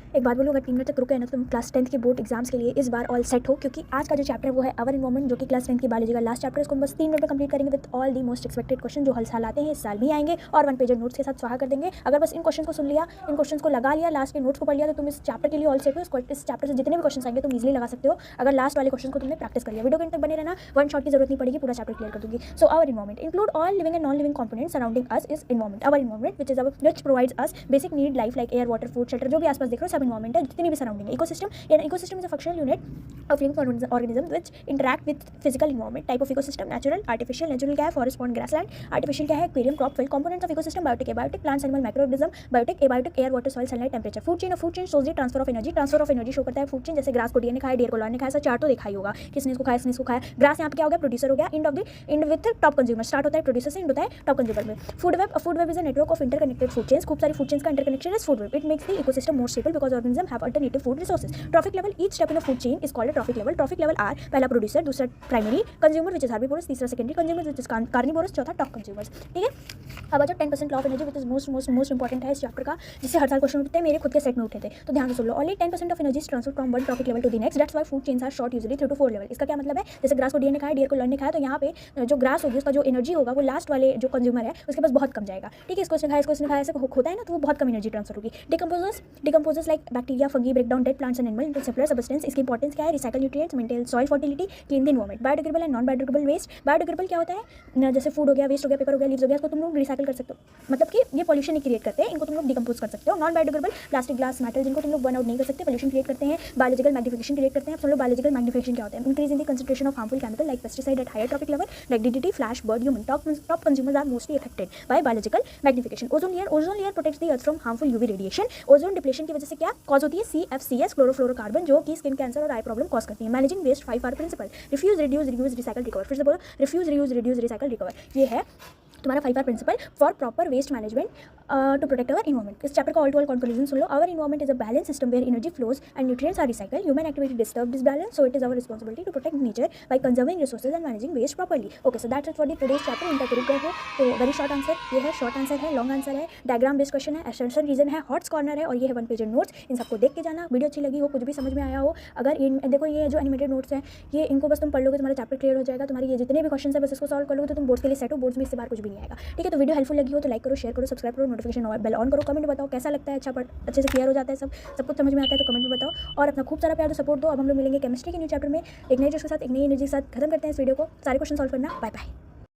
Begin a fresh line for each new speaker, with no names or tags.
एक बात बोलूँ, अगर 3 मिनट तक रुके ना तो तुम क्लास 10th के बोर्ड एग्जाम्स के लिए इस बार ऑल सेट हो, क्योंकि आज का जो चैप्टर है वो है अवर इन्वायरमेंट, जो कि क्लास 10th की बायोलॉजी का लास्ट चैप्टर है। इसको हम बस 3 मिनट में कंप्लीट करेंगे with all the most expected question जो हर साल आते हैं, इस साल भी आएंगे, और 1 पेजर नोट्स के साथ स्वाहा कर देंगे। अगर बस इन क्वेश्चन को सुन लिया, इन क्वेश्चन को लगा लिया, लास्ट के नोट्स को पढ़ लिया, तो तुम इस चैप्टर के लिए ऑल सेट हो। इस चैप्टर से जितने भी क्वेश्चन आएंगे तुम इजीली लगा सकते हो, अगर लास्ट वाले क्वेश्चन को तुमने प्रैक्टिस कर लिया। वीडियो के अंत तक बने रहना, वन शॉट की जरूरत नहीं पड़ेगी, पूरा चैप्टर क्लियर कर दूंगी। So our environment include all living and non living components surrounding us is environment. Our environment which provides us basic need life like air, water, food, shelter, जो भी आसपास देख रहे हो सब इन्वायरमेंट है, जितनी भी सराउंडिंग है। Ecosystem is a functional unit of living organism which interact with physical environment. Type of ecosystem natural, artificial. Natural क्या है? Forest, pond, grassland. आर्टिफिशियल क्या है? Aquarium, crop field. Components of ecosystem biotic, abiotic, plants, animal, microorganism. Biotic, abiotic, air, water, soil, sunlight, temperature. Food chain shows the transfer of energy. Transfer of energy show करता है food chain, जैसे grass को डीएनए खाया, dear को lawn ने खाया, ऐसा चार्ट तो देखा ही होगा, किसने इसको खाया, किसने इसको खाया। ग्रास यहाँ पे क्या हो गया? प्रोड्यूसर हो गया। End with top consumer. Start होता है प्रोड्यूसर से, इंड होता है टॉप कंज्यूमर में। Food web is a network of interconnected food chains. खूब सारी फूड चेन्स का interconnection is food web. It makes the ecosystem more stable because organism have alternative food resources. Trophic level, each step in a food chain is called a trophic level. Trophic level are, पहला producer, दूसरा primary consumer which is herbivores, तीसरा secondary consumer which is carnivorous, चौथा top consumers. ठीक है, अब आज 10% law of energy which is most important है इस चैप्टर का, जिससे हर साल क्वेश्चन उठते हैं, मेरे खुद के सेट में उठे थे, तो ध्यान से सुन लो। Only 10% of energy transfer from one trophic level to the next, that's why food chains are short usually 3 to 4 level. इसका क्या मतलब है? जैसे ग्रास को डीएनए खाया, डियर को लॉन ने खाया, तो यहाँ पे जो ग्रास होगी उसका जो एनर्जी होगा वो लास्ट वाले जो कंज्यूमर है उसके पास बहुत कम जाएगा। ठीक है, इसको इसने खाया ऐसे होता है ना, तो वो बहुत कम एनर्जी ट्रांसफर होगी। Decomposers like bacteria, fungi break down dead plants and animal into simpler substance. इसकी इंपॉर्टेंस क्या है? Recycle nutrients, maintain soil fertility, clean the environment. Biodegradable and non biodegradable waste. Biodegradable क्या होता है? जैसे फूड हो गया, वेस्ट हो गया, पेपर हो गया, लीव्स हो गया, इसको तुम लोग रिसाइकल कर सकते हो, मतलब कि ये पॉल्यूशन नहीं क्रिएट करते हैं, इनको तुम लोग डिकम्पोज कर सकते हो। Non biodegradable, plastic, glass, metal, जिनको तुम लोग बर्न आउट नहीं कर सकते, पॉल्यूशन क्रिएट करते हैं। बायोलॉजिकल मैग्निफिकेशन क्रिएट करते हैं। अब सुन लो बायोलॉजिकल मैग्निफिकेशन क्या होता है? Increase in the concentration of harmful chemical like pesticide at higher tropic level like DDT, flash, bird, human. Top consumers are mostly affected by biological magnification. Ozone layer protects the earth from harmful UV radiation. Ozone depletion की वजह से क्या cause होती है? CFCs, chlorofluorocarbon, जो कि skin cancer और आई problem cause करती है। Managing waste 5R principle, refuse, reduce, reuse, recycle, recover. फिर से बोलो, रिफ्यूज, रिड्यूस, रिसाइकल, रिकवर। ये है तुम्हारा 5R principle for proper waste management to protect our environment. इस चैप्टर का ऑल टू ऑल कंक्लूजन सुन लो। Our environment is a balance system where energy flows and nutrients are recycled. Human activity disturb this balance, so it is our responsibility to protect nature by conserving resources and managing waste properly. Okay, so that's it for the today's chapter. इनका रुक गए हो तो very short answer ये है, short answer है, long answer है, diagram based question है, एसेंशियल रीजन है, हॉट्स कॉर्नर है, और ये है 1 पेज नोट्स। इन सबको देख के जाना। वीडियो अच्छी लगी हो, कुछ भी समझ में आया हो, अगर देखो ये जो एनिमेटेड नोट्स हैं ये इनको बस तुम पढ़ लोगे, तुम्हारा चैप्टर क्लियर हो जाएगा। तुम्हारी ये जितने भी क्वेश्चन है बस इसको सॉल्व कर लोगे तो तुम बोर्ड्स के लिए सेट हो। बोर्ड्स में इससे बाहर कुछ भी नहीं आएगा। ठीक है, तो वीडियो हेल्पफुल लगी हो तो लाइक करो, शेयर करो, सब्सक्राइब करो, नोटिफिकेशन बेल ऑन करो, कमेंट बताओ कैसा लगता है। अच्छे से क्लियर हो जाता है, सब कुछ समझ में आता है तो कमेंट में बताओ, और अपना खूब सारा प्यार सपोर्ट दो। अब हम लोग मिलेंगे केमिस्ट्री के न्यू चैप्टर में, एक नए जोश के साथ, एक नई एनर्जी के साथ। खत्म करते हैं इस वीडियो को। सारे क्वेश्चन सॉल्व करना। Bye bye.